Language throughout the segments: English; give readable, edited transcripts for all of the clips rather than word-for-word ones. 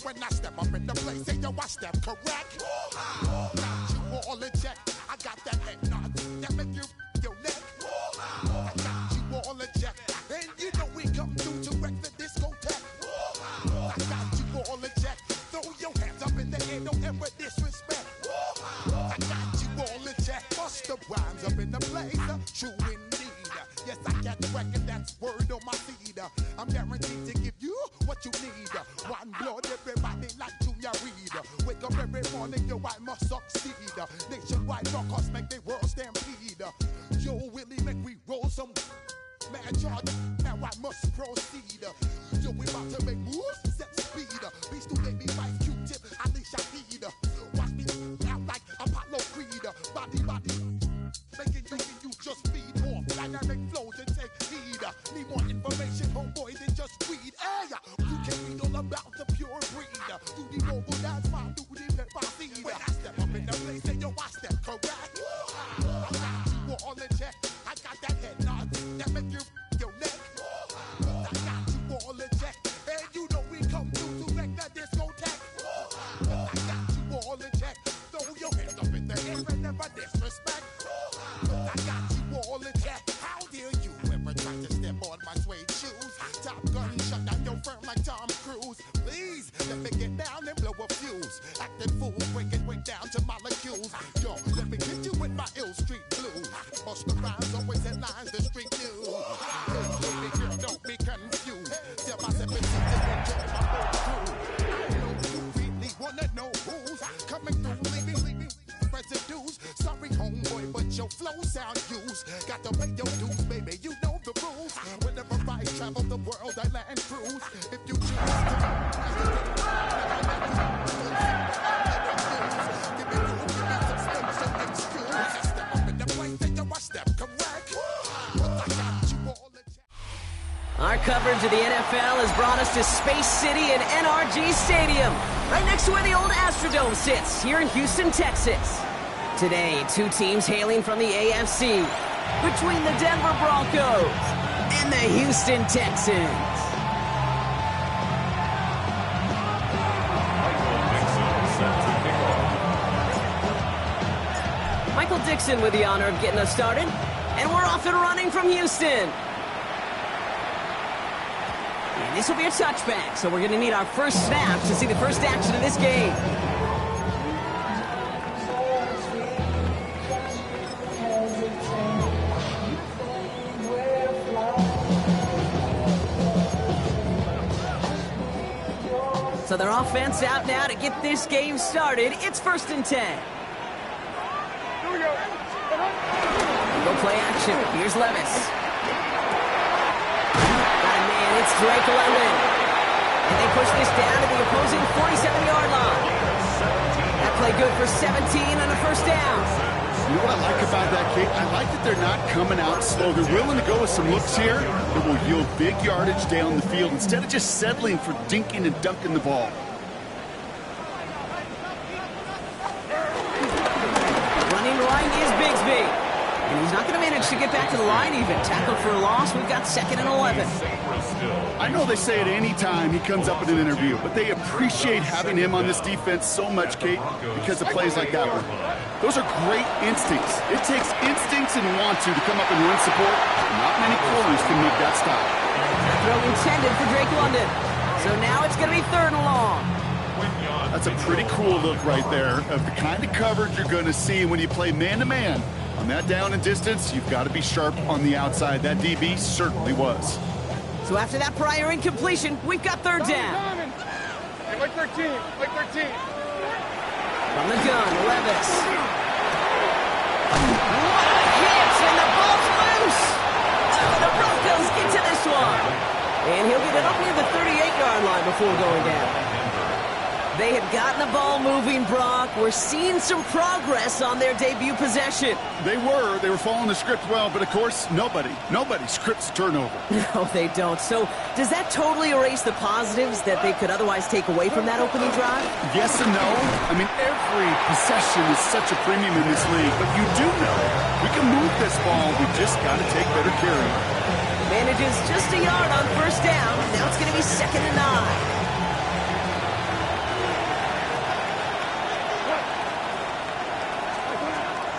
When I step up in the place, say yo, I step correct. Got you all in check. I got that head nod that make you your neck. I got you all in check, and you know we come through to wreck the discotheque. I got you all in check. Throw your hands up in the air, don't ever disrespect. I got you all in check. Bust the rhymes up in the place, true indeed. Yes, I got the record, that's word on my feed. I'm guaranteed to give you what you need. One blood, everybody like Junior Reed. Wake up every morning, yo, I must succeed. Nationwide rockers make the world stampede. Yo, Willie, make we roll some mad charge. Now I must proceed. Yo, we about to make moves, set speed. Beast to baby, wife, Q-tip, Ali Shahid. Watch me out like Apollo Creed. Body, making you just feed off dynamic flows and take heed. Need more information, homeboy, than just weed. Hey, you can read all about the pure breed. Do the mobile dance, my duty, pepper seed. When I step up in the place, say yo, I step correct. I got you all in check. I got that head nod that make you your neck. I got you all in check, and you know we come through to wreck the discotheque. I got you all in check. Throw your hands up in the air and never disrespect. I got you all in check. How dare you ever try to step on my suede shoes? Top Gun shut down your firm like Tom Cruise. Please let me get down and blow a fuse. Acting fool, breaking way down to molecules. Yo, let me hit you with my ill street blues. Bust the rhymes, always headlines the street news. Baby girl, don't be confused. Tell myself it's enjoy my whole crew. I know you really wanna know who's coming through, leaving residues. Sorry, homeboy, but your flow sound used. Got to pay your dues, baby, you know the rules. Whenever I travel the world, I land cruise. If you choose to give me room, give me some space, so excuse. I step up in the place, say yo, I step correct. But I got you all in check. Our coverage of the NFL has brought us to Space City and NRG Stadium, right next to where the old Astrodome sits, here in Houston, Texas. Today, two teams hailing from the AFC, between the Denver Broncos and the Houston Texans. Michael Dixon with the honor of getting us started, and we're off and running from Houston. And this will be a touchback, so we're going to need our first snap to see the first action of this game. So their offense out now to get this game started. It's 1st and 10. Here we go. Go play action. Here's Levis. Got a man. It's Drake London. And they push this down to the opposing 47-yard line. That play good for 17 on a first down. You know what I like about that, Kate? I like that they're not coming out slow. They're willing to go with some looks here that will yield big yardage down the field instead of just settling for dinking and dunking the ball. Running right is Bigsby. And he's not going to manage to get back to the line even. Tackled for a loss. We've got 2nd and 11. I know they say it any time he comes up in an interview, but they appreciate having him on this defense so much, Kate, because of plays like that one. Those are great instincts. It takes instincts and want to come up and run support. Not many corners can make that stop. Throw intended for Drake London. So now it's going to be 3rd and long. That's a pretty cool look right there of the kind of coverage you're going to see when you play man-to-man. On that down and distance, you've got to be sharp on the outside. That DB certainly was. So after that prior incompletion, we've got 3rd down. Hey, like 13. From the gun, Levis. What a hit, and the ball's loose. Oh, the Broncos get to this one. And he'll get it up near the 38-yard line before going down. They had gotten the ball moving, Brock. We're seeing some progress on their debut possession. They were following the script well, but of course, nobody scripts turnover. No, they don't. So does that totally erase the positives that they could otherwise take away from that opening drive? Yes and no. I mean, every possession is such a premium in this league, but you do know we can move this ball. We just got to take better care of it. Manages just a yard on first down. Now it's going to be 2nd and 9.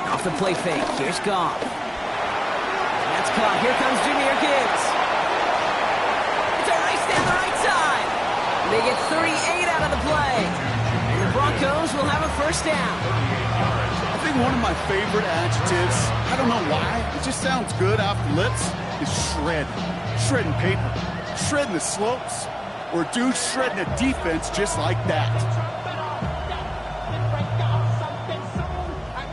Off the play fake. Here's Goff. That's caught. Here comes Jahmyr Gibbs. It's a race down the right side. They get 38 out of the play. And the Broncos will have a first down. I think one of my favorite adjectives, I don't know why, it just sounds good off the lips, is shred. Shredding paper. Shredding the slopes. Or a dude shredding a defense just like that.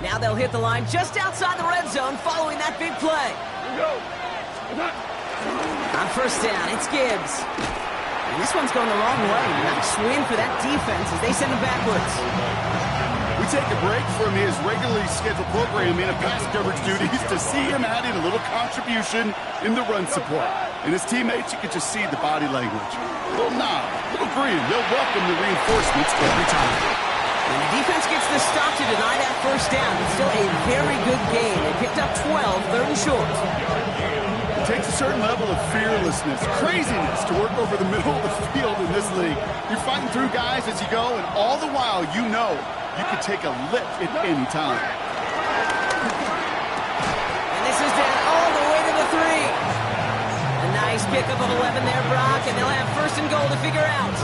Now they'll hit the line just outside the red zone following that big play. On first down, it's Gibbs. And this one's going the wrong way. Nice win for that defense as they send him backwards. We take a break from his regularly scheduled programming and pass coverage duties to see him adding a little contribution in the run support. And his teammates, you can just see the body language. A little nod, a little grin. They'll welcome the reinforcements every time. And the defense gets the stop to deny that first down. It's still a very good game. They picked up 12, 3rd and short. It takes a certain level of fearlessness, craziness to work over the middle of the field in this league. You're fighting through guys as you go, and all the while you know you can take a lick at any time. And this is down all the way to the 3. A nice pickup of 11 there, Brock, and they'll have 1st and goal to figure out.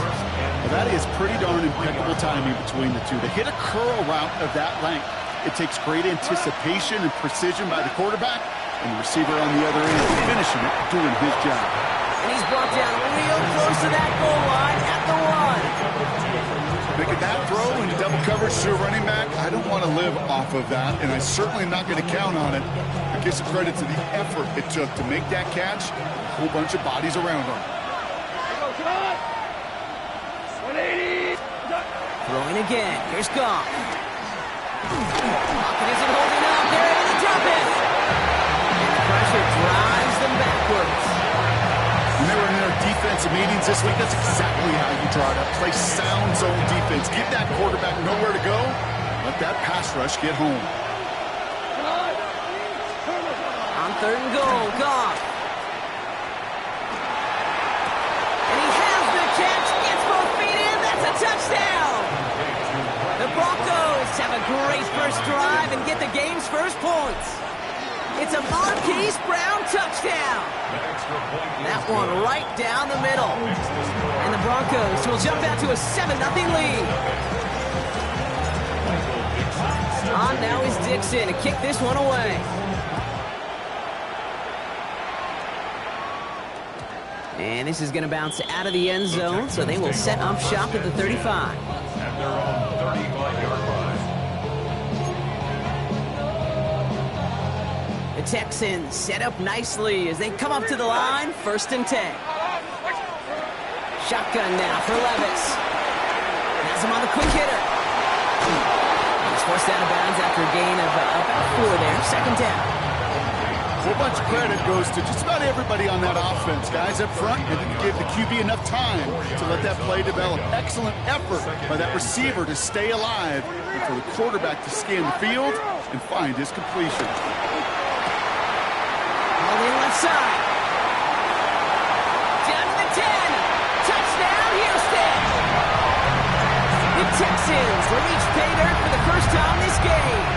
Well, that is pretty darn impeccable timing between the two. To hit a curl route of that length, it takes great anticipation and precision by the quarterback, and the receiver on the other end finishing it, doing his job. And he's brought down real close to that goal line at the 1. Making that throw into double coverage to a running back, I don't want to live off of that, and I certainly am not going to count on it. But give some credit to the effort it took to make that catch, a whole bunch of bodies around him. Throwing again. Here's Goff. Pocket isn't holding up. They're able to drop it. And the pressure drives them backwards. When they were in their defensive meetings this week, that's exactly how you draw it up. Play sound zone defense. Give that quarterback nowhere to go. Let that pass rush get home. On 3rd and goal, Goff. And he has the catch. Gets both feet in. That's a touchdown. The Broncos have a great first drive and get the game's first points. It's a Marquise Brown touchdown. That one right down the middle. And the Broncos will jump out to a 7-0 lead. On now is Dixon to kick this one away. And this is going to bounce out of the end zone, so they will set up shop at the 35. At their own 35-yard line. The Texans set up nicely as they come up to the line, 1st and 10. Shotgun now for Levis. Has him on the quick hitter. He's forced out of bounds after a gain of about 4 there, 2nd down. A whole bunch of credit goes to just about everybody on that offense. Guys up front, and didn't give the QB enough time to let that play develop. Excellent effort by that receiver to stay alive and for the quarterback to scan the field and find his completion. On the left side. Down to the 10. Touchdown, Houston. The Texans will reach pay dirt for the first time this game.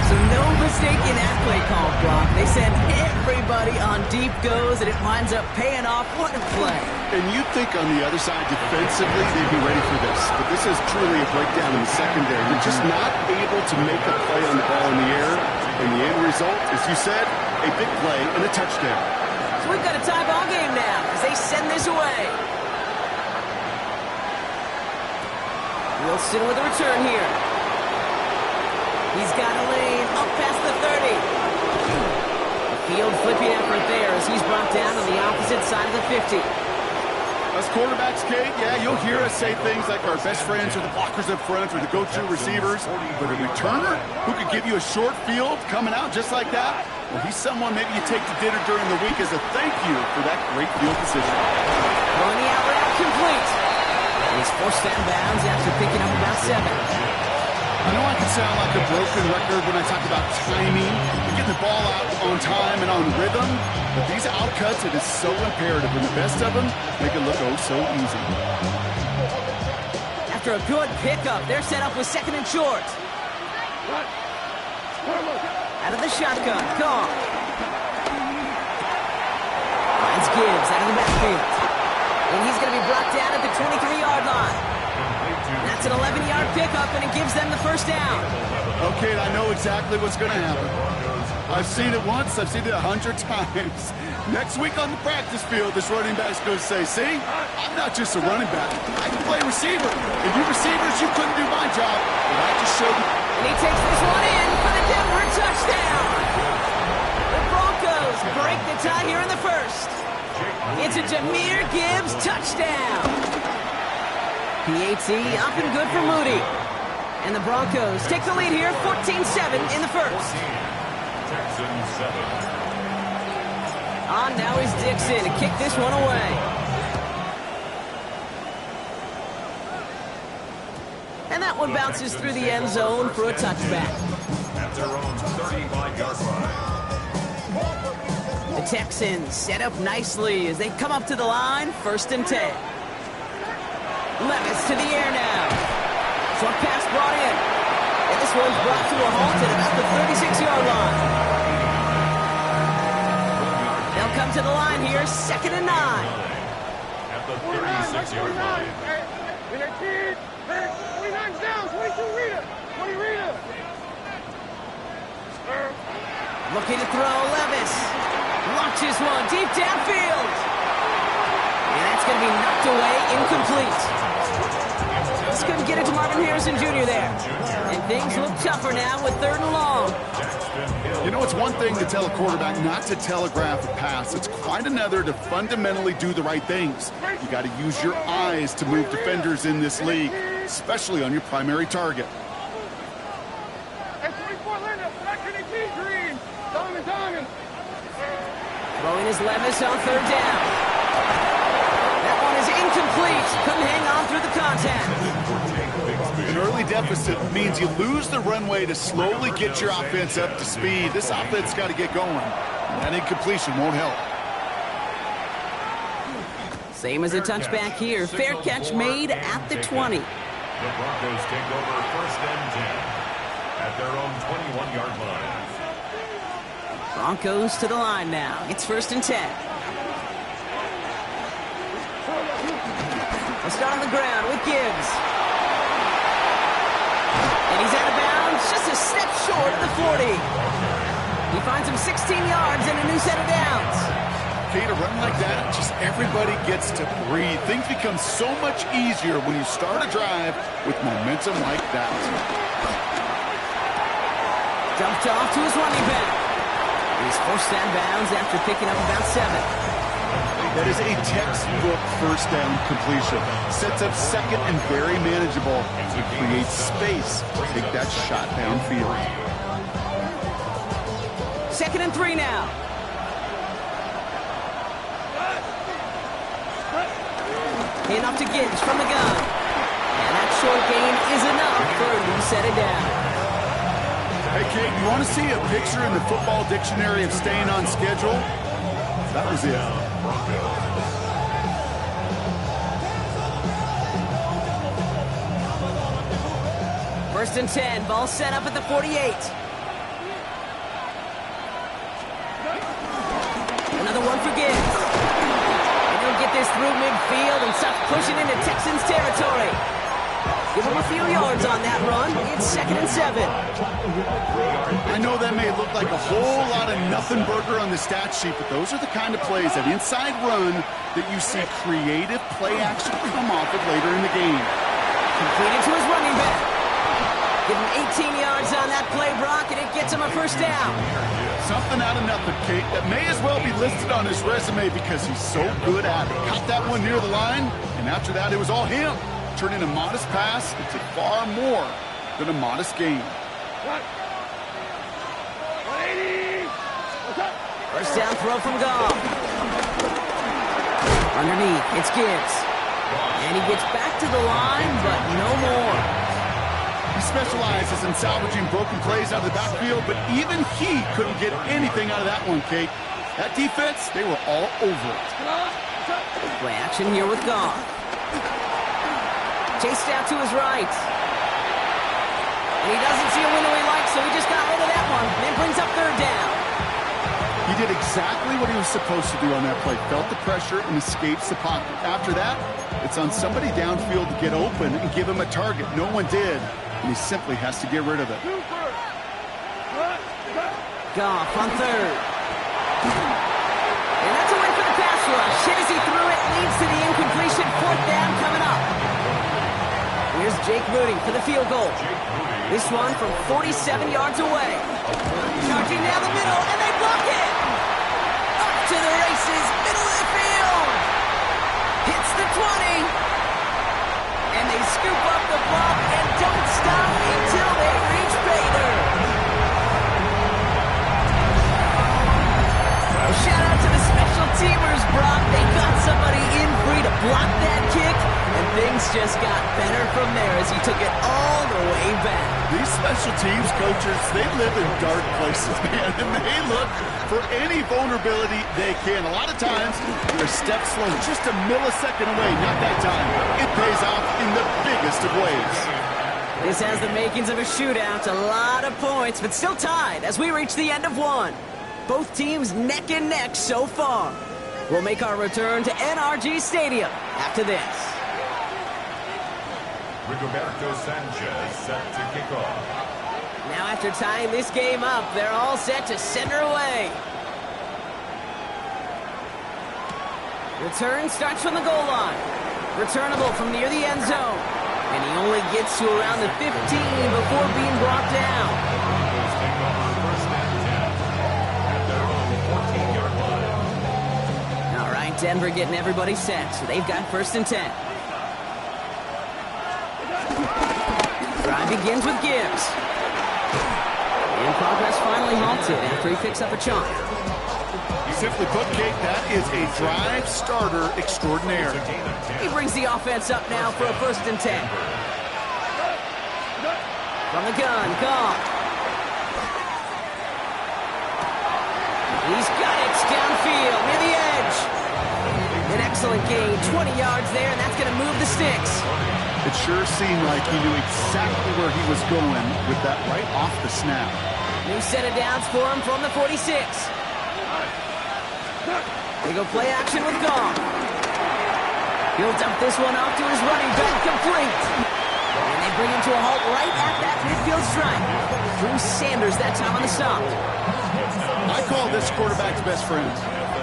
So no mistake in that play call, Brock. They send everybody on deep goes, and it winds up paying off. What a play. And you'd think on the other side, defensively, they'd be ready for this. But this is truly a breakdown in the secondary. They're just not able to make a play on the ball in the air. And the end result, as you said, a big play and a touchdown. So we've got a tie ball game now as they send this away. Wilson with a return here. He's got a lane up past the 30. The field flipping effort there as he's brought down on the opposite side of the 50. Us quarterbacks, Kate, yeah, you'll hear us say things like our best friends are the blockers up front or the go-to receivers. But a returner who could give you a short field coming out just like that, well, he's someone maybe you take to dinner during the week as a thank you for that great field position. Throwing the out route complete. And he's forced out of bounds after picking up about 7. I know I can sound like a broken record when I talk about timing and getting the ball out on time and on rhythm, but these outcuts, it is so imperative, and the best of them make it look oh so easy. After a good pickup, they're set up with 2nd and short. Out of the shotgun, gone. Finds Gibbs out of the backfield. And he's going to be brought down at the 23-yard line. That's an 11-yard pickup, and it gives them the first down. Okay, I know exactly what's going to happen. I've seen it once, I've seen it 100 times. Next week on the practice field, this running back's going to say, see, I'm not just a running back, I can play receiver. And you receivers, you couldn't do my job, but I just showed you. And he takes this one in for the Denver touchdown. The Broncos break the tie here in the first. It's a Jahmyr Gibbs touchdown. PAT up and good for Moody. And the Broncos take the lead here, 14-7 in the first. Texans 7. On now is Dixon to kick this one away. And that one bounces through the end zone for a touchback. At their own 35-yard line. The Texans set up nicely as they come up to the line, 1st and 10. Levis to the air now. Short pass brought in. And this one's brought to a halt at about the 36-yard line. They'll come to the line here, 2nd and 9. At the 36-yard line. 29's down, 22 Rita. 20 Rita. Looking to throw, Levis. Launches one deep downfield. And that's going to be knocked away, incomplete. Just couldn't get it to Marvin Harrison Jr. there. And things look tougher now with 3rd and long. You know, it's one thing to tell a quarterback not to telegraph a pass. It's quite another to fundamentally do the right things. You got to use your eyes to move defenders in this league, especially on your primary target. Hey, 24 Linda, back to the key, Green. Diamond. Throwing his Levis on 3rd down. That one is incomplete. Couldn't hang on through the contact. An early deficit means you lose the runway to slowly get your offense up to speed. This offense got to get going. That incompletion won't help. Same as a touchback here. Fair catch made at the 20. The Broncos take over 1st and 10 at their own 21-yard line. Broncos to the line now. It's 1st and 10. We'll start on the ground with Gibbs. And he's out of bounds, just a step short of the 40. He finds him 16 yards and a new set of downs. Okay, to run like that, just everybody gets to breathe. Things become so much easier when you start a drive with momentum like that. Dumped off to his running back. He's forced out of bounds after picking up about 7. That is a textbook 1st down completion. Sets up 2nd and very manageable. It creates space to take that shot downfield. 2nd and 3 now. Hand off to Gibbs from the gun. And that short gain is enough for a new set of downs. Hey, Kate, you want to see a picture in the football dictionary of staying on schedule? That was it. 1st and 10, ball set up at the 48. Another one for Gibbs. And he'll get this through midfield and start pushing into Texans territory. Give him a few yards on that run. It's 2nd and 7. I know that may look like a whole lot of nothing burger on the stat sheet, but those are the kind of plays, that inside run, that you see creative play action come off of later in the game. Completed to his running back. Give him 18 yards on that play, Brock, and it gets him a first down. Something out of nothing, Kate, that may as well be listed on his resume because he's so good at it. Caught that one near the line, and after that, it was all him. Turning a modest pass into far more than a modest gain. First down throw from Goff. Underneath, it's Gibbs. And he gets back to the line, but no more. He specializes in salvaging broken plays out of the backfield, but even he couldn't get anything out of that one, Kate. That defense, they were all over it. Play action here with Goff. Chased out to his right. And he doesn't see a window he likes, so he just got rid of that one. And brings up third down. He did exactly what he was supposed to do on that play. Felt the pressure and escapes the pocket. After that, it's on somebody downfield to get open and give him a target. No one did. And he simply has to get rid of it. Goff on third. And that's a win for the pass rush. Hit as he threw it, leads to the incompletion. Fourth down coming up. Here's Jake Moody for the field goal. This one from 47 yards away. Charging down the middle, and they block it. Up to the races, middle of the field. Hits the 20. And they scoop up the block and don't stop until they reach Bader. Well, shout out to the special teamers, Brock. They got somebody in free to block that kick, and things just got better from there as he took it all the way back. These special teams coaches, they live in dark places, man, and they look for any vulnerability they can. A lot of times, they're a step slow, just a millisecond away. Not that time. It pays off in the biggest of ways. This has the makings of a shootout. A lot of points, but still tied as we reach the end of one. Both teams neck and neck so far. We'll make our return to NRG Stadium after this. Rigoberto Sanchez set to kick off. Now after tying this game up, they're all set to send her away. Return starts from the goal line. Returnable from near the end zone. And he only gets to around the 15 before being brought down. Broncos take over first and 10 at their own 14-yard line. All right, Denver getting everybody set. So they've got first and 10. Drive begins with Gibbs. And progress finally halted after he picks up a chunk. Simply put, Kate, that is a drive starter extraordinaire. He brings the offense up now for a first and 10. From the gun, Goff. He's got it downfield near the edge. An excellent gain, 20 yards there, and that's going to move the sticks. It sure seemed like he knew exactly where he was going with that right off the snap. New set of downs for him from the 46. They go play action with Goff. He'll dump this one off to his running back, complete. And they bring him to a halt right at that midfield stripe. Drew Sanders that time on the stop. I call this quarterback's best friend.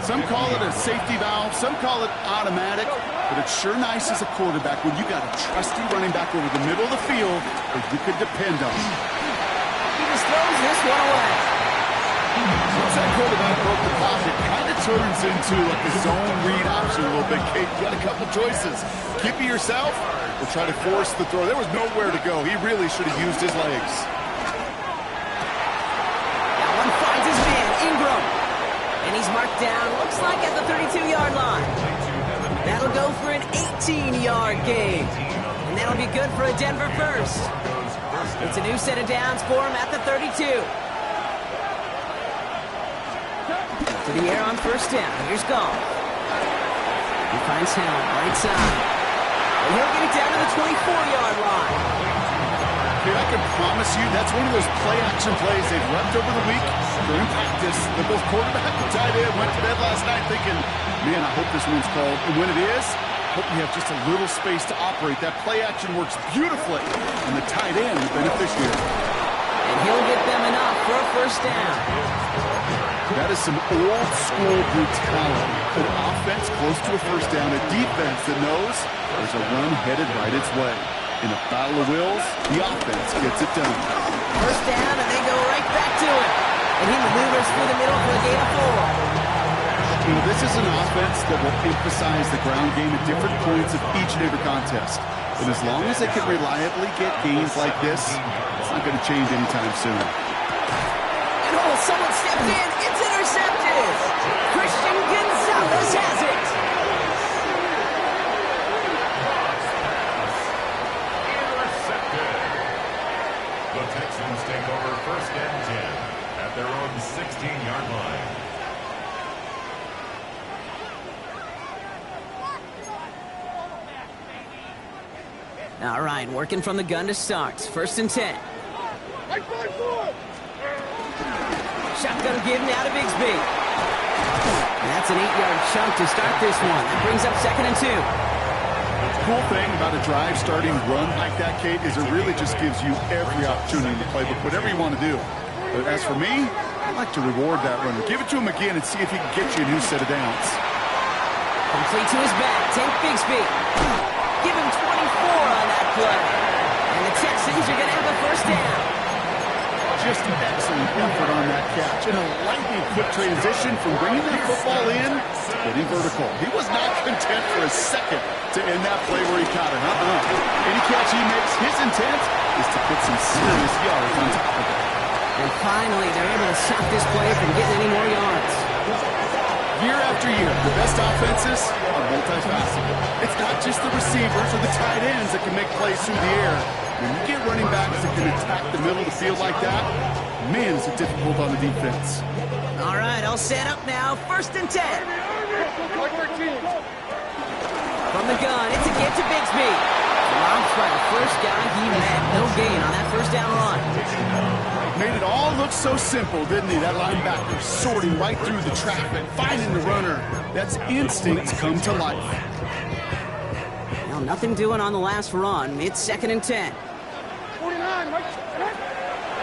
Some call it a safety valve, some call it automatic, but it's sure nice as a quarterback when you got a trusty running back over the middle of the field that you could depend on. He just throws this one away. Once that quarterback broke the pocket, it kind of turns into like a zone read option a little bit, Kate. You got a couple choices. Keep it yourself or try to force the throw. There was nowhere to go. He really should have used his legs. That one finds his man, Ingram. And he's marked down, looks like at the 32-yard line. That'll go for an 18-yard gain. And that'll be good for a Denver first. It's a new set of downs for him at the 32. To the air on first down. Here's Goff. He finds Helm, right side. And he'll get it down to the 24-yard line. Dude, I can promise you that's one of those play-action plays they've repped over the week during practice. The both quarterback and tight end went to bed last night thinking, man, I hope this one's called. And when it is, hope you have just a little space to operate. That play-action works beautifully, and the tight end, the beneficiary. And he'll get them enough for a first down. That is some old-school brutality. An offense close to a first down, a defense that knows there's a run headed right its way. In a battle of wills, the offense gets it done. First down, and they go right back to it. And he maneuvers through the middle for a gain of 4. You know, this is an offense that will emphasize the ground game at different points of each and every contest. And as long as they can reliably get gains like this, it's not going to change anytime soon. And someone stepped in. It's intercepted. Christian Gonzalez has it. Intercepted. The Texans take over first and 10 at their own 16-yard line. All right, working from the gun to start. First and 10. Shotgun give now to Bigsby. And that's an 8-yard chunk to start this one. That brings up second and 2. The cool thing about a drive starting run like that, Kate, is it really just gives you every opportunity in the playbook, whatever you want to do. But as for me, I like to reward that runner. Give it to him again and see if he can get you a new set of downs. Complete to his back. Tank Bigsby. Give him 24 on that play. And the Texans are going to have a first down. Just an excellent effort on that catch. And a lightning quick transition from bringing that football in to getting vertical. He was not content for a second to end that play where he caught it. Any catch he makes, his intent is to put some serious yards on top of it. And finally, they're able to stop this play from getting any more yards. Year after year, the best offenses are multifaceted. It's not just the receivers or the tight ends that can make plays through the air. When you get running backs that can attack the middle of the field like that, man, is it difficult on the defense. All right, all set up now. First and 10. From the gun, it's a get to Bigsby. Dropped by the first guy he met. No gain on that first down run. Made it all look so simple, didn't he? That linebacker sorting right through the traffic, finding the runner. That's instincts come to life. Well, nothing doing on the last run. It's second and 10. 49,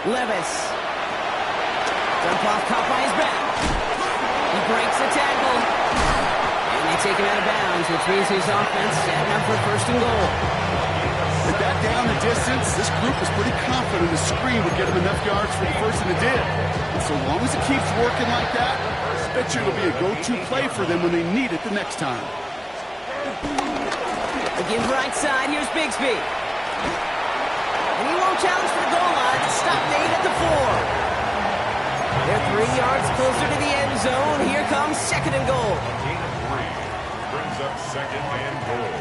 Levis. Dump off, caught by his back. He breaks the tackle. And they take him out of bounds, which means his offense setting up for first and goal. With that down the distance, this group was pretty confident the screen would get him enough yards for the first, and it did. And so long as it keeps working like that, I bet you it'll be a go-to play for them when they need it the next time. Again, right side, here's Bigsby. And he won't challenge for the goal line. Stop Nate at the 4. They're 3 yards closer to the end zone. Here comes second and goal. Brings up second and goal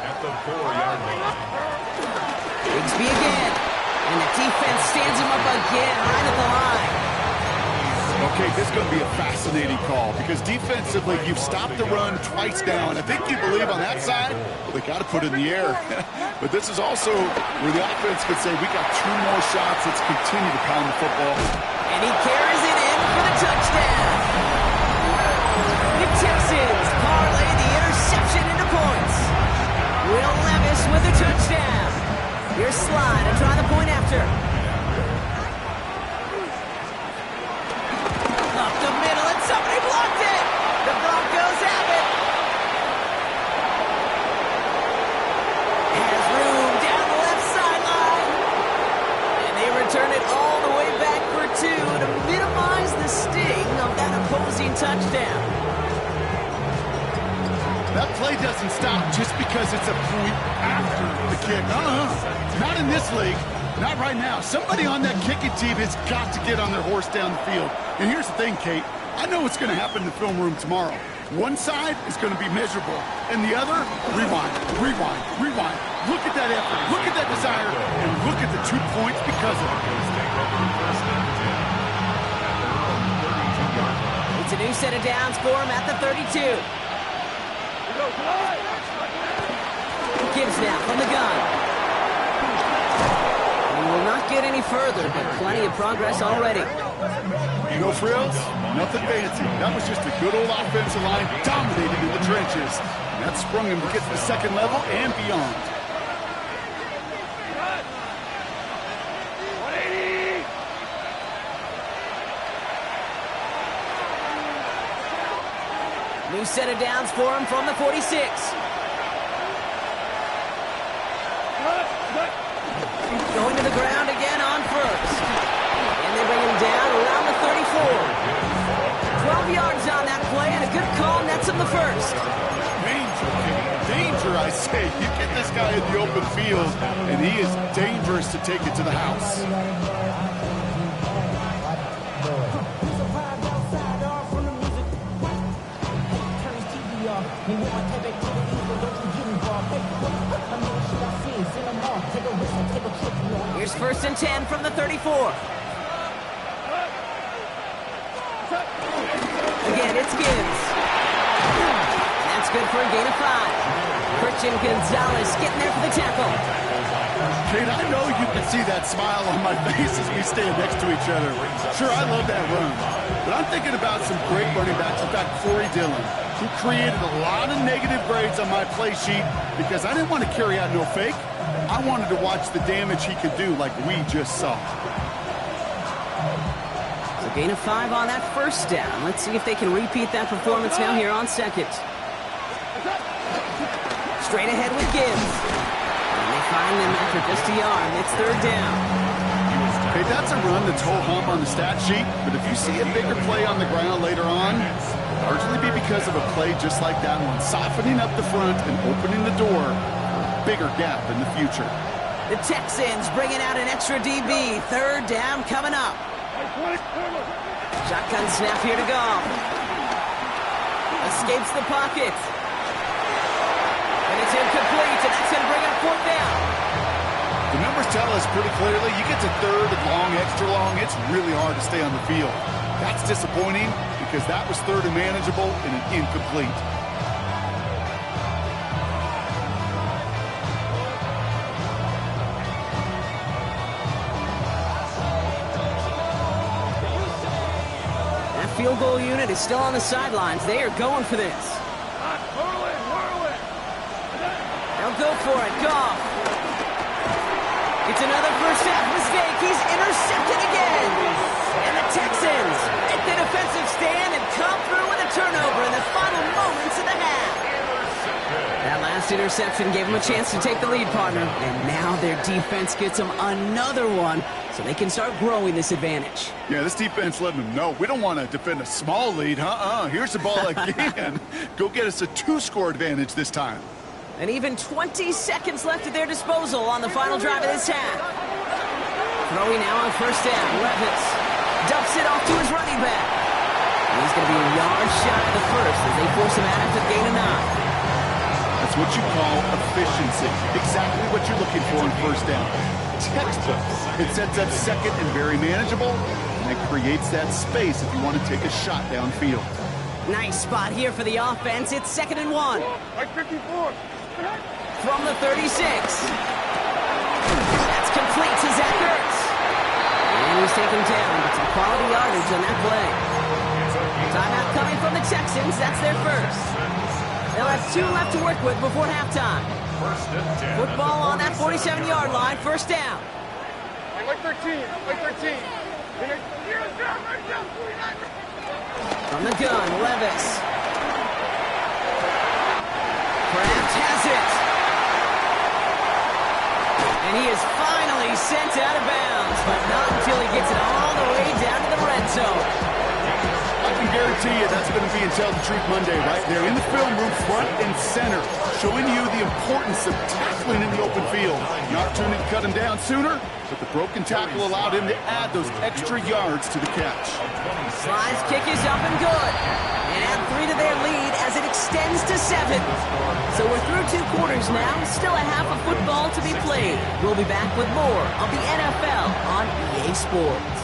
at the 4-yard line. Bigsby again. And the defense stands him up again right at the line. Okay, this is going to be a fascinating call because defensively, you've stopped the run twice now, and I think you believe on that side, well, they got to put it in the air. But this is also where the offense could say, we got 2 more shots. Let's continue to pound the football. And he carries it in for the touchdown. The Texans parlay the interception into points. Will Levis with a touchdown. Here's Slide and try the point after. Up the middle, and somebody blocked it. The Broncos have it. Has room down the left sideline. And they return it all the way back for 2 to minimize the sting of that opposing touchdown. That play doesn't stop just because it's a point after the kick. Not in this league. Not right now. Somebody on that kicking team has got to get on their horse down the field. And here's the thing, Kate. I know what's going to happen in the film room tomorrow. One side is going to be miserable, and the other, rewind, rewind, rewind. Look at that effort. Look at that desire, and look at the 2 points because of it. It's a new set of downs for him at the 32. Gibbs now from the gun. He will not get any further, but plenty of progress already. No frills, nothing fancy. That was just a good old offensive line dominated in the trenches. And that sprung him to get to the second level and beyond. 180. New set of downs for him from the 46. going to the ground again on first. And they bring him down around the 34. 12 yards on that play, and a good call nets him the first. Danger, danger, I say. You get this guy in the open field, and he is dangerous to take it to the house. Here's 1st and 10 from the 34. Again, it's Gibbs. That's good for a gain of 5. Christian Gonzalez getting there for the tackle. Kate, I know you can see that smile on my face as we stand next to each other. Sure, I love that run. But I'm thinking about some great running backs. In fact, Corey Dillon, who created a lot of negative grades on my play sheet because I didn't want to carry out no fake. I wanted to watch the damage he could do like we just saw. So gain of 5 on that 1st down. Let's see if they can repeat that performance now here on 2nd. Straight ahead with Gibbs. And they find them after just a yard. It's 3rd down. Hey, that's a run that's ho-hum on the stat sheet, but if you see a bigger play on the ground later on, largely be because of a play just like that one, softening up the front and opening the door for a bigger gap in the future. The Texans bringing out an extra DB. 3rd down coming up. Shotgun snap here to go. Escapes the pocket. And it's incomplete, and that's going to bring up 4th down. The numbers tell us pretty clearly, you get to 3rd and long, extra long, it's really hard to stay on the field. That's disappointing because that was 3rd and manageable and an incomplete. That field goal unit is still on the sidelines. They are going for this. They'll go for it. Goff. It's another first half mistake. He's intercepted again. And the Texans make the defensive stand and come through with a turnover in the final moments of the half. That last interception gave them a chance to take the lead, partner. And now their defense gets them another one so they can start growing this advantage. Yeah, this defense letting them know we don't want to defend a small lead. Here's the ball again. Go get us a 2-score advantage this time. And even 20 seconds left at their disposal on the final drive of this half. Throwing now on 1st down. Levis dumps it off to his running back. And he's going to be a yard shy of the first as they force him out after the gain of 9. That's what you call efficiency. Exactly what you're looking for in 1st down. Textbook. It sets up 2nd and very manageable, and it creates that space if you want to take a shot downfield. Nice spot here for the offense. It's 2nd and 1. Like 54. From the 36. That's complete to Zach Ertz. And he's taken down. It's a quality yardage on that play. Timeout coming from the Texans. That's their first. They'll have 2 left to work with before halftime. Football on that 47-yard line. 1st down. Like 13. Like 13. From the gun, Levis. Kraft has it. And he is finally sent out of bounds, but not until he gets it all the way down to the red zone. I can guarantee you that's going to be in Tell the Truth Monday right there in the film room, front and center, showing you the importance of tackling in the open field. The opportunity to cut him down sooner, but the broken tackle allowed him to add those extra yards to the catch. Sly's kick is up and good. And add 3 to their lead as it extends to 7. So we're through 2 quarters now. Still a half of football to be played. We'll be back with more of the NFL on EA Sports.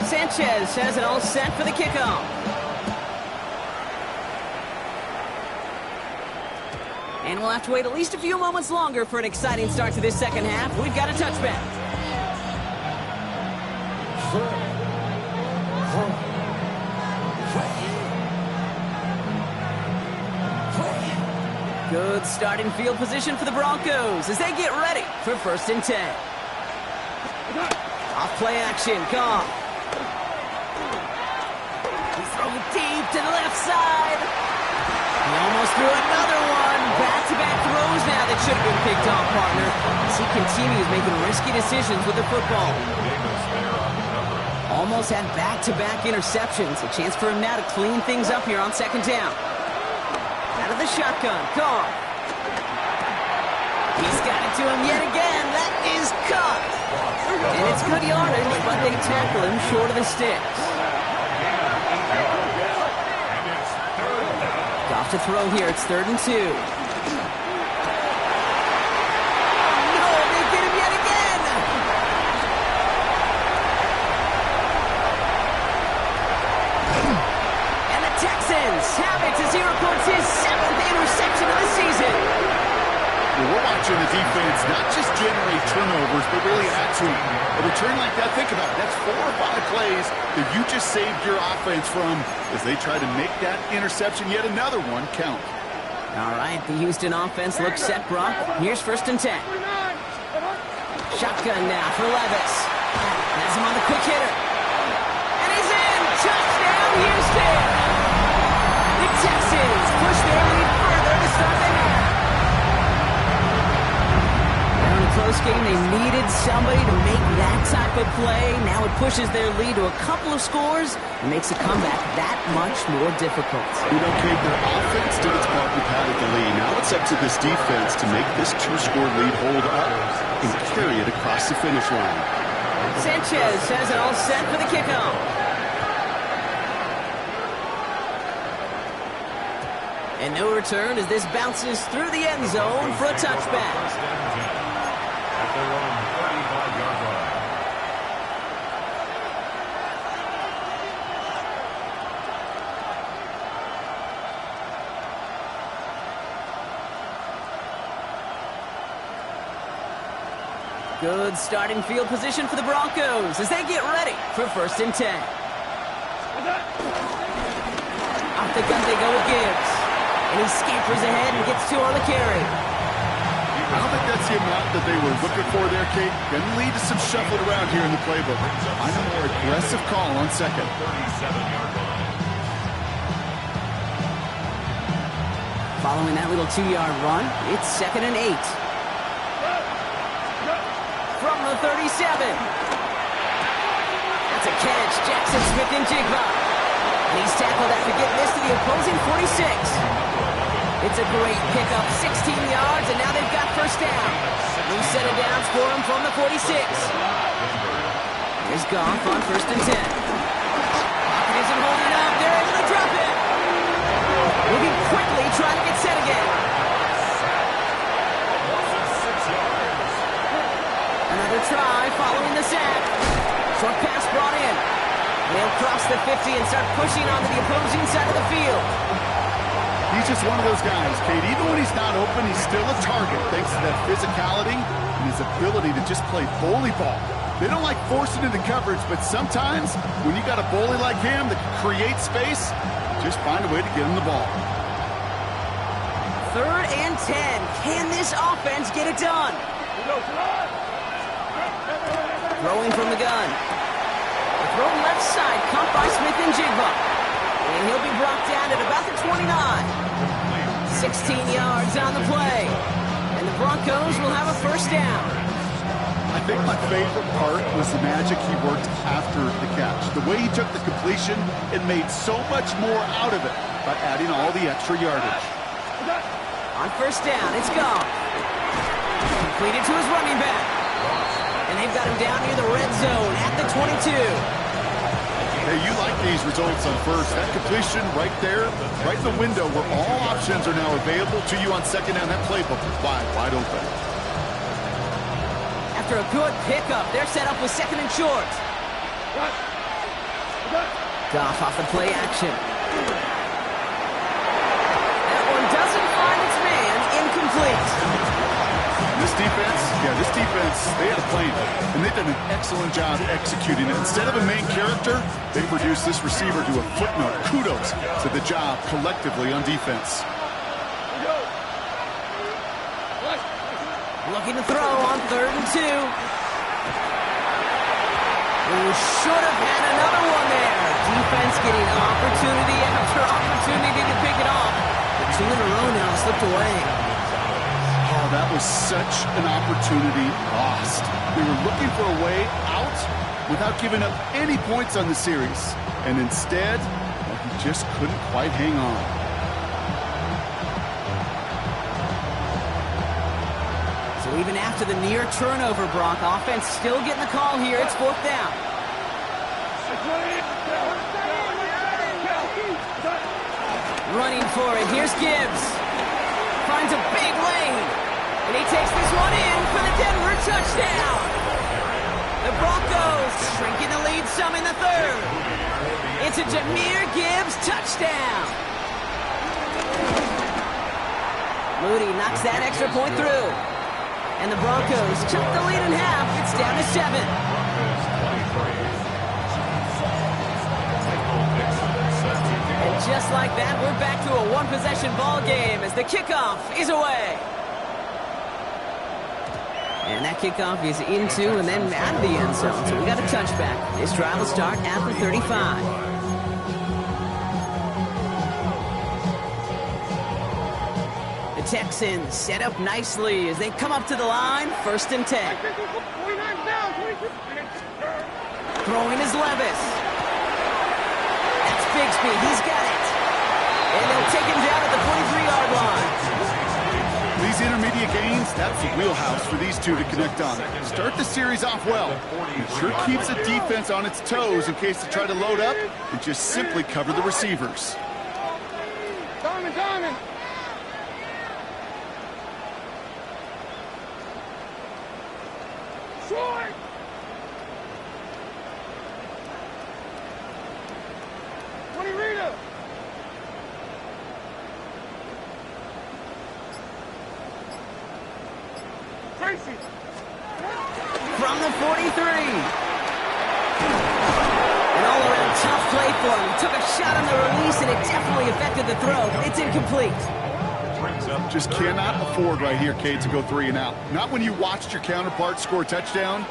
Sanchez has it all set for the kickoff. And we'll have to wait at least a few moments longer for an exciting start to this 2nd half. We've got a touchback. Good starting field position for the Broncos as they get ready for 1st and 10. Off play action, Goff. He throws deep to the left side. He almost threw another one. Back to That should have been picked off, partner, as he continues making risky decisions with the football. Almost had back-to-back interceptions. A chance for him now to clean things up here on second down. Out of the shotgun, Goff. He's got it to him yet again. That is caught. And it's good yardage, but they tackle him short of the sticks. Goff to throw here. It's 3rd and 2. Have it as he reports his 7th interception of the season. Well, we're watching the defense not just generate turnovers, but really add to them. A return like that, think about it, that's 4 or 5 plays that you just saved your offense from as they try to make that interception, yet another one, count. All right, the Houston offense looks set, Brock. Here's 1st and 10. Shotgun now for Levis. Has him on the quick hitter. And he's in! Touchdown, Houston! Texans push their lead further to start the half. Now in a close game, they needed somebody to make that type of play. Now it pushes their lead to a couple of scores and makes a comeback that much more difficult. You know, Kate, their offense did its part and padded the lead. Now it's up to this defense to make this 2-score lead hold up and carry it across the finish line. Sanchez has it all set for the kickoff. And no return as this bounces through the end zone for a touchback. At their own 35-yard line. Good starting field position for the Broncos as they get ready for 1st and 10. Off the gun they go with Gibbs. And he scampers ahead and gets 2 on the carry. I don't think that's the amount that they were looking for there, Kate. Going to lead to some shuffling around here in the playbook. Find a more aggressive call on 2nd. 37-yard line. Following that little 2-yard run, it's 2nd and 8. From the 37. That's a catch. Jackson Smith-Njigba. And he's tackled after getting this to the opposing 46. It's a great pickup, 16 yards, and now they've got 1st down. New set of downs for him from the 46. Here's Goff on 1st and 10. Pocket isn't holding up. They're able to drop it. Moving quickly, trying to get set again. Another try following the sack. Short pass brought in. They'll cross the 50 and start pushing onto the opposing side of the field. He's just one of those guys, Kate. Even when he's not open, he's still a target thanks to that physicality and his ability to just play bully ball. They don't like forcing into coverage, but sometimes when you got a bully like him that can create space, just find a way to get him the ball. 3rd and 10. Can this offense get it done? Throwing from the gun. Throw left side, caught by Smith-Njigba. And he'll be brought down at about the 29. 16 yards on the play. And the Broncos will have a 1st down. I think my favorite part was the magic he worked after the catch. The way he took the completion and made so much more out of it by adding all the extra yardage. On 1st down, it's gone. Completed to his running back. And they've got him down near the red zone at the 22. Hey, you like these results on 1st. That completion right there, right in the window where all options are now available to you on 2nd down. That playbook is wide open. After a good pickup, they're set up with 2nd and short. Goff off the play action. That one doesn't find its man. Incomplete. This defense, they had a plan, and they've done an excellent job executing it. Instead of a main character, they produced this receiver to a footnote. Kudos to the job collectively on defense. Looking to throw on 3rd and 2. Who should have had another one there. Defense getting opportunity after opportunity to pick it off. The 2 in a row now slipped away. that was such an opportunity lost. They were looking for a way out without giving up any points on the series. And instead, well, he just couldn't quite hang on. So even after the near turnover, Brock, offense still getting the call here. It's 4th down. Running for it. Here's Gibbs. Finds a big lane. And he takes this one in for the Denver touchdown. The Broncos shrinking the lead some in the 3rd. It's a Jahmyr Gibbs touchdown. Moody knocks that extra point through. And the Broncos chop the lead in half. It's down to 7. And just like that, we're back to a one-possession ball game as the kickoff is away. And that kickoff is into and then out of the end zone. So we got a touchback. This drive will start at the 35. The Texans set up nicely as they come up to the line. 1st and 10. Throwing is Levis. That's Bigsby. He's got it. And they'll take him down at the 43-yard line. These intermediate gains, that's the wheelhouse for these two to connect on. Start the series off well. It sure keeps the defense on its toes in case they try to load up and just simply cover the receivers. Diamond. Short. Rita. Tracy. From the 43. An all-around tough play for him. He took a shot on the release, and it definitely affected the throw. It's incomplete. Just cannot afford right here, Cade, to go 3 and out. Not when you watched your counterpart score a touchdown.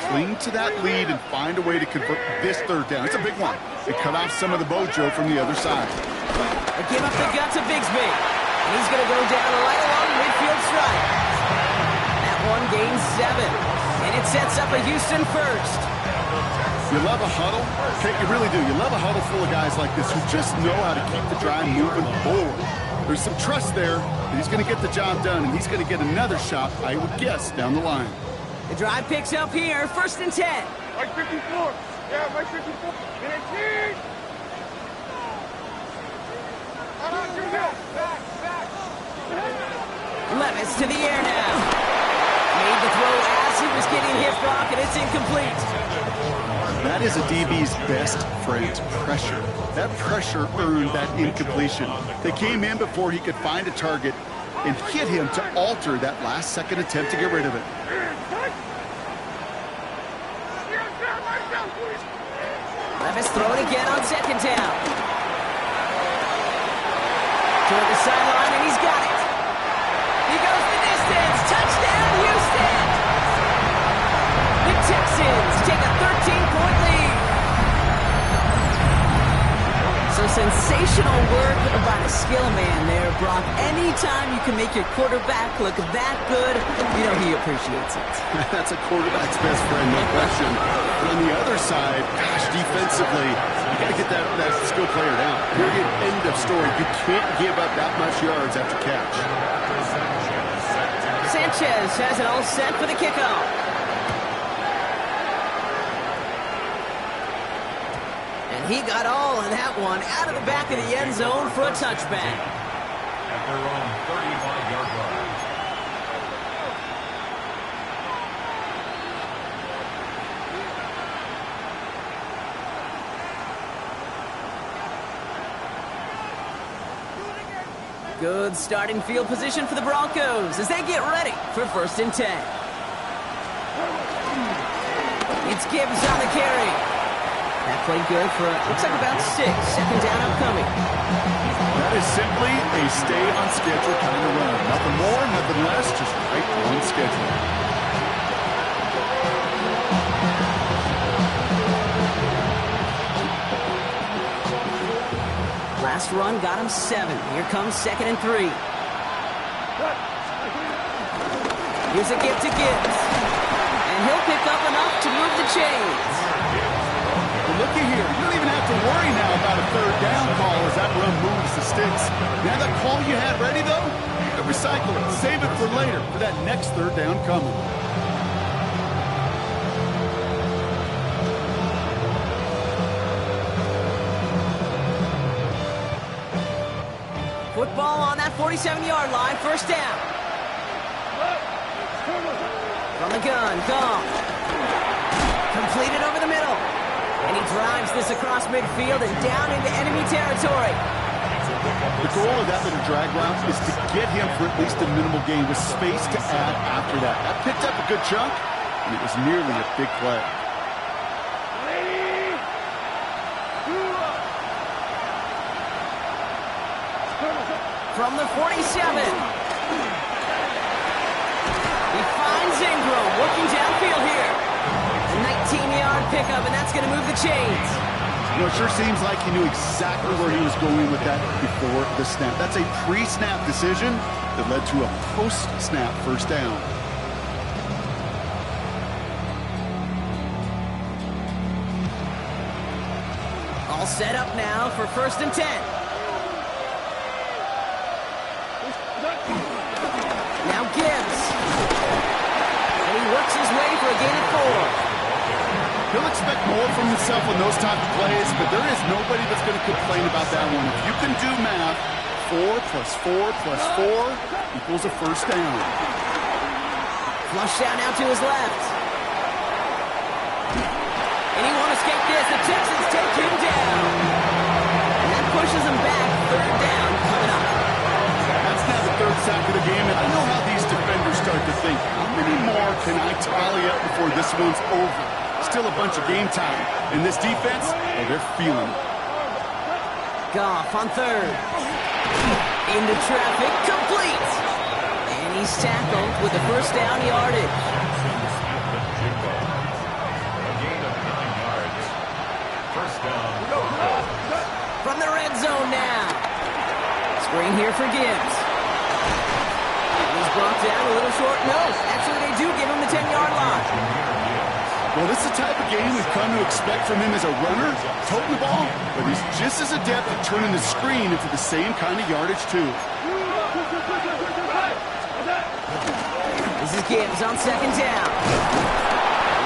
Cling to that lead and find a way to convert this 3rd down. It's a big one. They cut off some of the mojo from the other side. They give up the guts of Bigsby. And he's going to go down right along midfield strike. That one gains 7. And it sets up a Houston 1st. You love a huddle? Okay, you really do. You love a huddle full of guys like this who just know how to keep the drive moving forward. There's some trust there that he's going to get the job done, and he's going to get another shot, I would guess, down the line. The drive picks up here, 1st and 10. Mike 54. Yeah, Mike 54. And it's here. Levis to the air now. Made the throw as he was getting hit, Brock, and it's incomplete. That is a DB's best friend, pressure. That pressure earned that incompletion. They came in before he could find a target and hit him to alter that last-second attempt to get rid of it. Levis throwing again on 2nd down. Toward the sideline, and he's got it. He goes the distance. Touchdown, Houston! The Texans take a 13-point lead. So sensational work by the skill man there, Brock. Anytime you can make your quarterback look that good, you know he appreciates it. That's a quarterback's best friend, no question. But on the other side, gosh, defensively, you got to get that skill player down. Period. End of story. You can't give up that much yards after catch. Sanchez has it all set for the kickoff. And he got all of that one out of the back of the end zone for a touchback. At their own 35-yard line. Good starting field position for the Broncos as they get ready for 1st and 10. It's Gibbs on the carry. That played good for, looks like about 6. 2nd down upcoming. That is simply a stay-on-schedule kind of run. Nothing more, nothing less, just right on schedule. Last run got him 7. Here comes 2nd and 3. Here's a gift to Gibbs. And he'll pick up enough to move the chains. Well, looky here. You don't even have to worry now about a third down call as that run moves the sticks. Now that call you had ready, though, recycle it. Save it for later for that next third down coming. Football on that 47-yard line, first down. From the gun, Gong. Completed over the middle. And he drives this across midfield and down into enemy territory. The goal of that little drag route is to get him for at least a minimal gain with space to add after that. That picked up a good chunk, and it was nearly a big play. From the 47. He finds Ingram working downfield here. A 19-yard pickup, and that's going to move the chains. You know, it sure seems like he knew exactly where he was going with that before the snap. That's a pre-snap decision that led to a post-snap first down. All set up now for 1st and 10. Now Gibbs. And he works his way for a gain of 4. He'll expect more from himself on those type of plays, but there is nobody that's going to complain about that one. If you can do math, 4 plus 4 plus 4 equals a first down. Flush down now to his left. And he won't escape this. The Texans take him down. And that pushes him back. 3rd down coming up. That's now the 3rd sack of the game, and I know how these defenders start to think. How many more can I tally up before this one's over? Still a bunch of game time. In this defense, well, they're feeling it. Goff on 3rd. Into traffic, complete. And he's tackled with the first down yardage. From the red zone now. Screen here for Gibbs. He's brought down a little short. No, actually they do give him the 10-yard line. Well, this is the type of game we've come to expect from him as a runner, toting the ball, but he's just as adept at turning the screen into the same kind of yardage, too. This is Gibbs on 2nd down.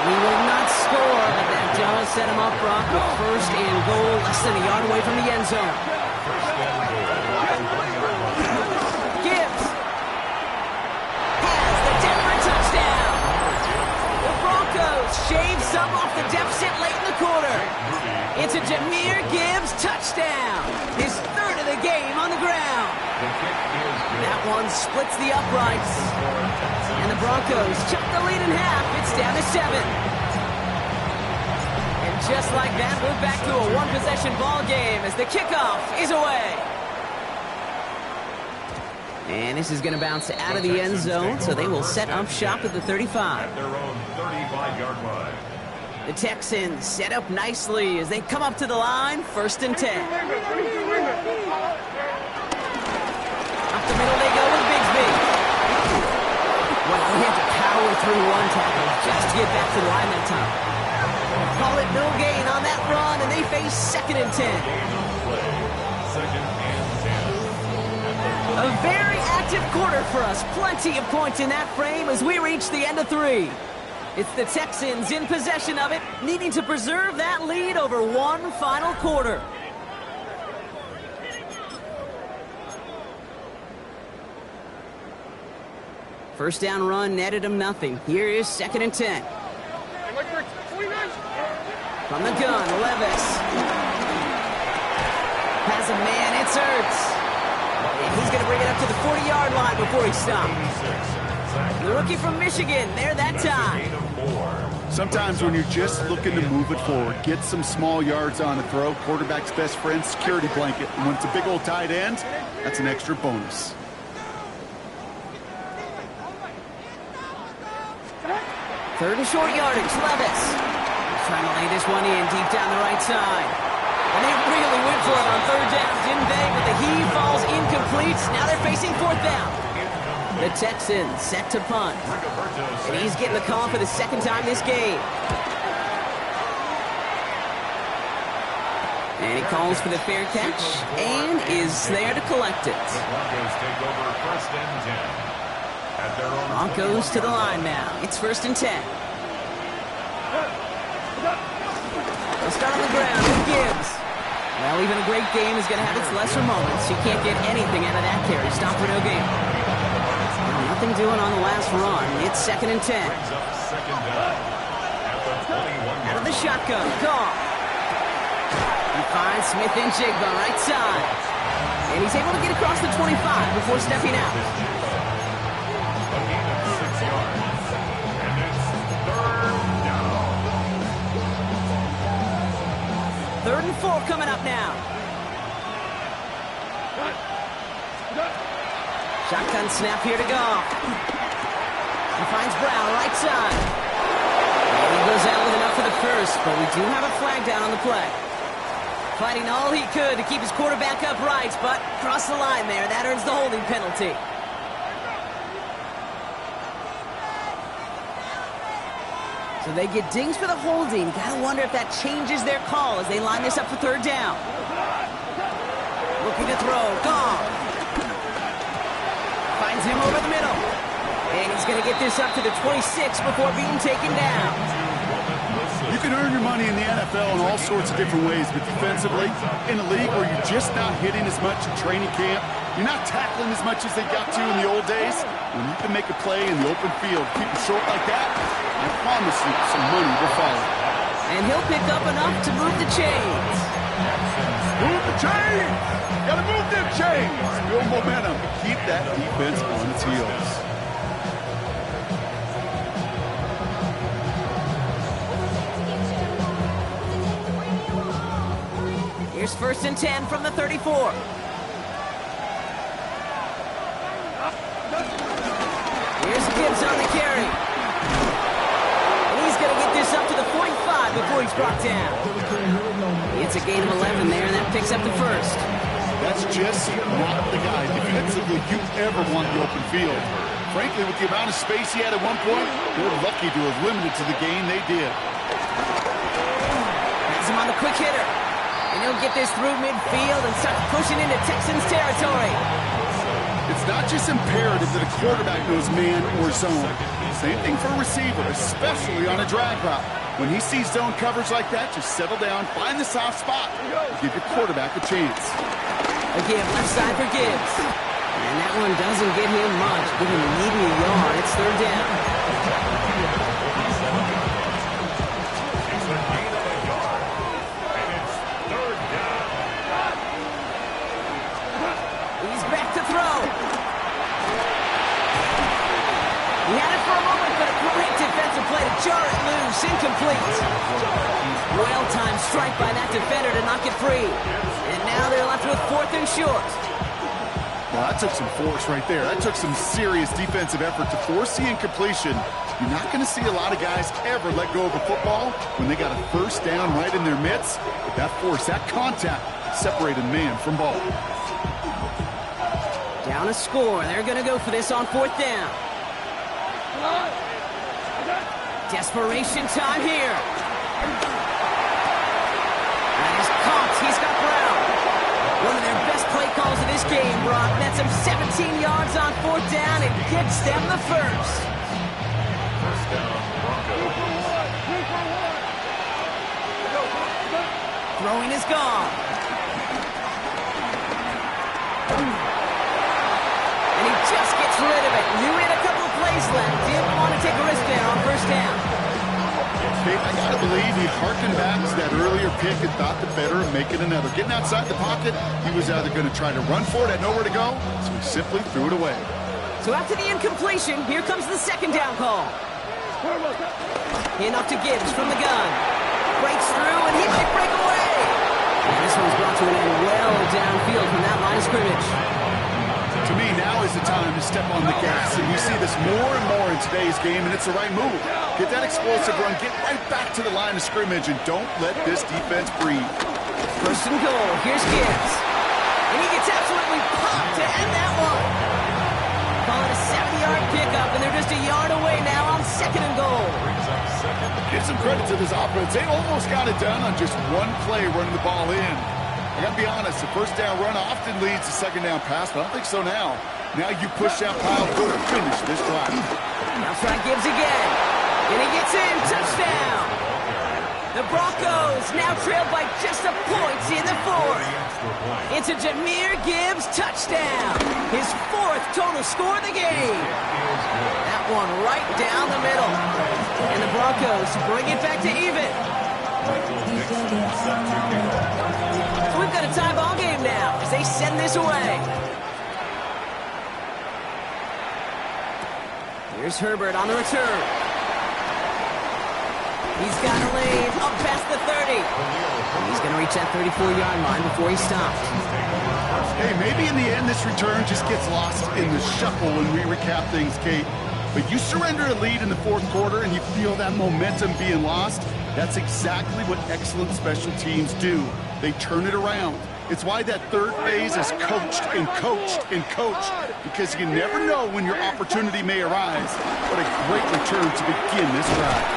He will not score, but that does set him up, Brock, with 1st and goal, less than a yard away from the end zone. Gibbs has the Denver touchdown. The Broncos shave some off the deficit late in the quarter. It's a Jahmyr Gibbs touchdown. His 3rd of the game on the ground. That one splits the uprights. And the Broncos chop the lead in half. It's down to 7. And just like that, we're back to a one-possession ball game as the kickoff is away. And this is going to bounce out of the end zone, so they will set up shop at the 35. At their own 35-yard line. The Texans set up nicely as they come up to the line, 1st and 10. Up the middle they go with Bigsby. Well, he had to power through one tackle just to get back to the line that time. Call it no gain on that run, and they face 2nd and 10. A very active quarter for us. Plenty of points in that frame as we reach the end of 3. It's the Texans in possession of it, needing to preserve that lead over one final quarter. First down run netted him nothing. Here is 2nd and 10. From the gun, Levis. Has a man, it's Ertz. And he's going to bring it up to the 40-yard line before he stops. The rookie from Michigan, there that time. Sometimes when you're just looking to move it forward, get some small yards on a throw, quarterback's best friend, security blanket. And when it's a big old tight end, that's an extra bonus. Third and short yardage, Levis. He's trying to lay this one in deep down the right side. And they really went for it on 3rd down, didn't they? But the heave falls incomplete. Now they're facing 4th down. The Texans set to punt. And he's getting the call for the second time this game. And he calls for the fair catch and is there to collect it. The Broncos take over first and 10. At their own Broncos to the line now. It's first and 10. They'll start on the ground with Gibbs. Well, even a great game is going to have its lesser moments. You can't get anything out of that carry. Stop for no gain. Well, nothing doing on the last run. It's second and 10. brings up second down. At the 21. Out of the shotgun. Goff. He finds Smith and Jigba right side. And he's able to get across the 25 before stepping out. A gain of 6 yards. And it's third down. Third and 4 coming up now. Shotgun snap here to Goff. He finds Brown right side. And he goes out with enough for the first, but we do have a flag down on the play. Fighting all he could to keep his quarterback upright, but crossed the line there. That earns the holding penalty. So they get dings for the holding. Gotta wonder if that changes their call as they line this up for third down. Looking to throw. Goff. Finds him over the middle. And he's gonna get this up to the 26 before being taken down. You can earn your money in the NFL in all sorts of different ways, but defensively, in a league where you're just not hitting as much in training camp, you're not tackling as much as they got to in the old days, when you can make a play in the open field, keep it short like that, I promise you some money will follow. And he'll pick up enough to move the chains. Move the chains! Gotta move them chains! Build momentum. Keep that defense on its heels. Here's first and 10 from the 34. Here's Gibbs on the carry. And he's going to get this up to the 45 before he's brought down. It's a gain of 11 there, and that picks up the first. That's just not the guy defensively you ever want in the open field. Frankly, with the amount of space he had at one point, they're lucky to have limited to the gain they did. Has him on the quick hitter. And he'll get this through midfield and start pushing into Texans territory. It's not just imperative that a quarterback knows man or zone. Same thing for a receiver, especially on a drag route. When he sees zone coverage like that, just settle down, find the soft spot, and give your quarterback a chance. Again, left side for Gibbs. And that one doesn't get him much. Give him nearly a yard. It's third down. It's a gain of a yard. And it's third down. He's back to throw. He had it for a moment, but a great defensive play to jar it loose. Incomplete. Well-timed strike by that defender to knock it free. And now they're left with fourth and short. Well, that took some force right there. That took some serious defensive effort to force the incompletion. You're not going to see a lot of guys ever let go of a football when they got a first down right in their midst. But that force, that contact, separated man from ball. Down a score. They're going to go for this on fourth down. Desperation time here. That is caught. He's got Brown. One of their best play calls of this game, Brock. That's him 17 yards on fourth down and gets them the first. First down, Broncos. Throwing is gone. And he just gets rid of it. Knew he had a couple of plays left. Didn't want to take a risk there on first down. I gotta believe he harkened back to that earlier pick and thought the better of making another. Getting outside the pocket, he was either going to try to run for it, had nowhere to go, so he simply threw it away. So after the incompletion, here comes the second down call. Hand off to Gibbs from the gun. Breaks through, and he might break away. And this one's brought to an end well downfield from that line of scrimmage. To me, now is the time to step on the gas, and we see this more and more in today's game, and it's the right move. Get that explosive run, get right back to the line of scrimmage, and don't let this defense breathe. First and goal, here's Gibbs. And he gets absolutely popped to end that one. Call it a some credit to this offense. They almost got it done on just one play running the ball in. I got to be honest, the first down run often leads to second down pass, but I don't think so now. Now you push that pile through to finish this drive. Now try Gibbs again. And he gets in. Touchdown. The Broncos now trail by just a point in the fourth. It's a Jahmyr Gibbs touchdown. His fourth total score of the game. That one right down the middle. And the Broncos bring it back to even. So we've got a tie ball game now as they send this away. Here's Herbert on the return. He's got a lane up past the 30. He's going to reach that 34-yard line before he stops. Hey, maybe in the end this return just gets lost in the shuffle when we recap things, Kate. But you surrender a lead in the fourth quarter and you feel that momentum being lost. That's exactly what excellent special teams do. They turn it around. It's why that third phase is coached and coached and coached, because you never know when your opportunity may arise. What a great return to begin this drive.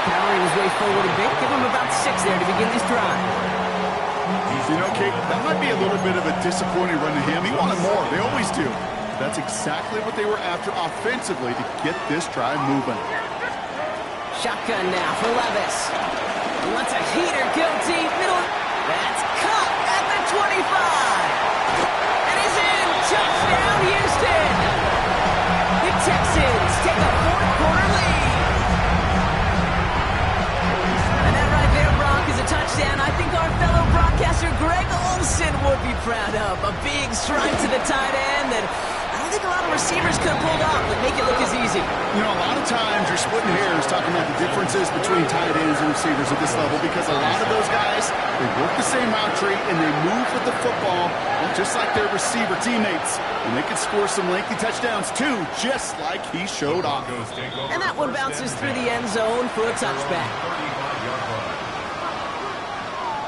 Powering his way forward a bit. Give him about 6 there to begin this drive. You know, Kate, that might be a little bit of a disappointing run to him. He wanted more. They always do. That's exactly what they were after offensively to get this drive moving. Shotgun now for Levis. He wants a heater go deep. Middle. That's caught at the 25. And he's in. Touchdown, Houston. The Texans take a fourth-quarter lead. And that right there, Brock, is a touchdown I think our fellow broadcaster Greg Olsen would be proud of. A big strike to the tight end that I don't think a lot of receivers could have pulled off, but make it look as easy. You know, a lot of times you're splitting hairs talking about the differences between tight ends and receivers at this level, because a lot of those guys, they work the same route tree and they move with the football just like their receiver teammates. And they can score some lengthy touchdowns too, just like he showed off. And that one bounces through the end zone for a touchback.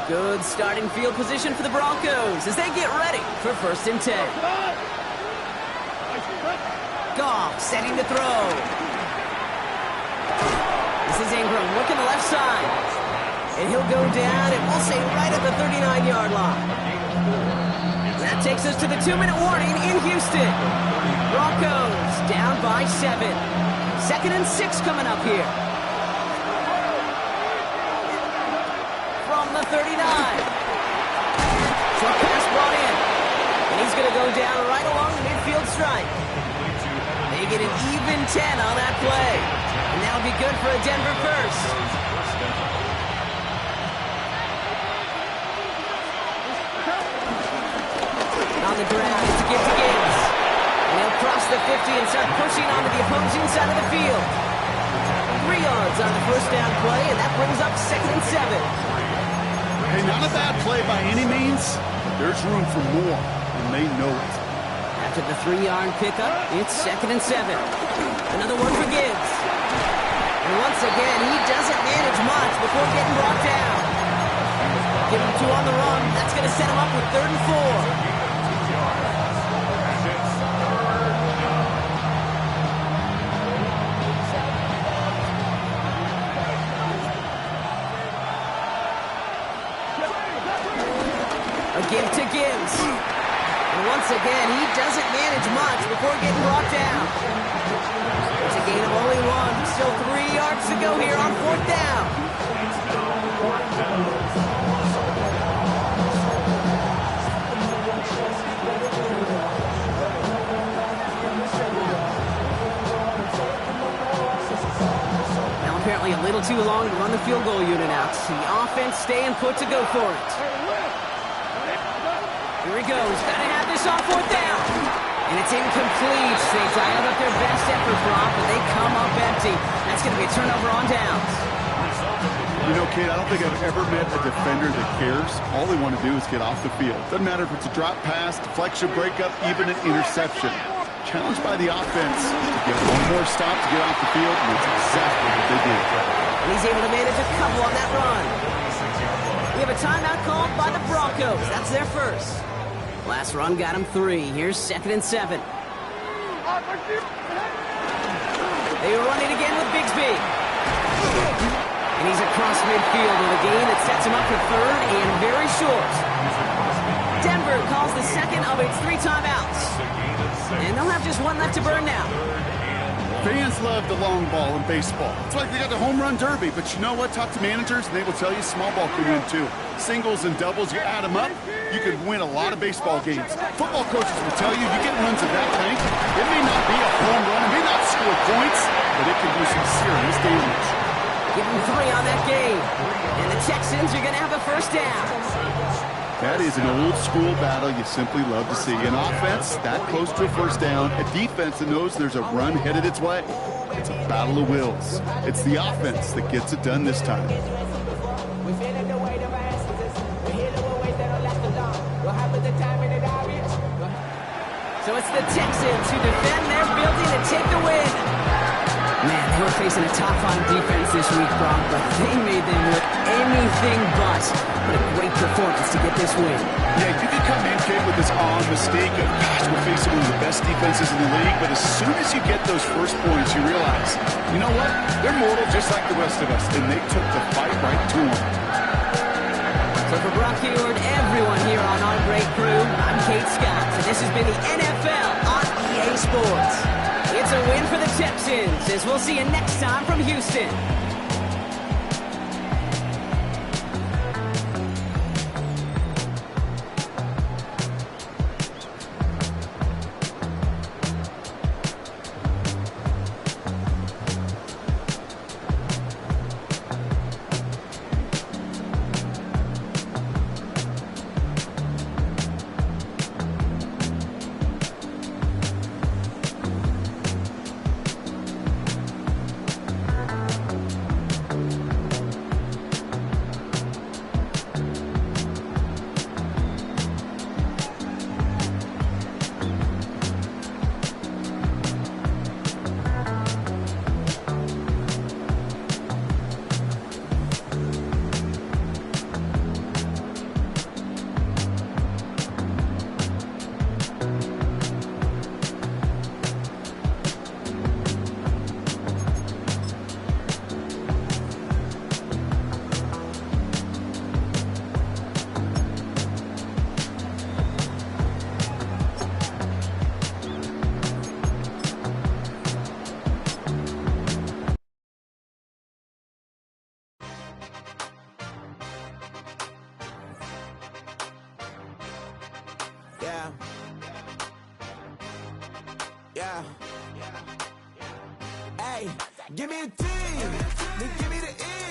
Good starting field position for the Broncos as they get ready for 1st and 10. Goff setting to throw. This is Ingram looking the left side. And he'll go down, and we'll say right at the 39-yard line. That takes us to the 2-minute warning in Houston. Broncos down by 7. 2nd and 6 coming up here. From the 39. Short pass brought in. And he's going to go down right along the midfield stripe. They get an even 10 on that play. And that'll be good for a Denver first. On the ground, it's a give to Gibbs. And he'll cross the 50 and start pushing onto the opposing side of the field. 3 yards on the first down play, and that brings up 2nd and 7. Hey, not a bad play by any means. There's room for more, and they know it. After the 3-yard pickup, it's 2nd and 7. Another one for Gibbs. And once again, he doesn't manage much before getting brought down. Give him 2 on the run. That's going to set him up with 3rd and 4. A give to Gibbs. And once again, he doesn't manage much before getting brought down. It's a gain of only 1. Still 3 yards to go here on 4th down. Now apparently a little too long to run the field goal unit out. The offense staying put to go for it. Here he goes. Gotta have this on 4th down. And it's incomplete. They dialed up their best effort, Brock, but they come up empty. That's going to be a turnover on downs. You know, Kate, I don't think I've ever met a defender that cares. All they want to do is get off the field. Doesn't matter if it's a drop pass, deflection, breakup, even an interception. Challenged by the offense to get one more stop to get off the field, and that's exactly what they did. And he's able to manage a couple on that run. We have a timeout called by the Broncos. That's their first. Last run got him 3. Here's 2nd and 7. They run it again with Bigsby. And he's across midfield with a gain that sets him up for third and very short. Denver calls the second of its 3 timeouts. And they'll have just one left to burn now. Fans love the long ball in baseball. It's like they got the home run derby, but you know what? Talk to managers, and they will tell you small ball can win too. Singles and doubles, you add them up, you could win a lot of baseball games. Football coaches will tell you get runs of that length. It may not be a home run, it may not score points, but it can do some serious damage. Give them 3 on that game. And the Texans are going to have a first down. That is an old-school battle you simply love to see. An offense that close to a first down, a defense that knows there's a run headed its way. It's a battle of wills. It's the offense that gets it done this time. So it's the Texans who defend their building and take the win. Man, they were facing a top-5 defense this week, Brock, but they made them look anything but. What a great performance to get this win. Yeah, you can come in, kid, with this mistake of, gosh, we're facing one of the best defenses in the league, but as soon as you get those first points, you realize, you know what? They're mortal just like the rest of us, and they took the fight right to them. So for Brock Hayward, everyone here on our great crew, I'm Kate Scott, and this has been the NFL on EA Sports. It's a win for the Texans, as we'll see you next time from Houston. Yeah. Hey, give me a T, then give me the E.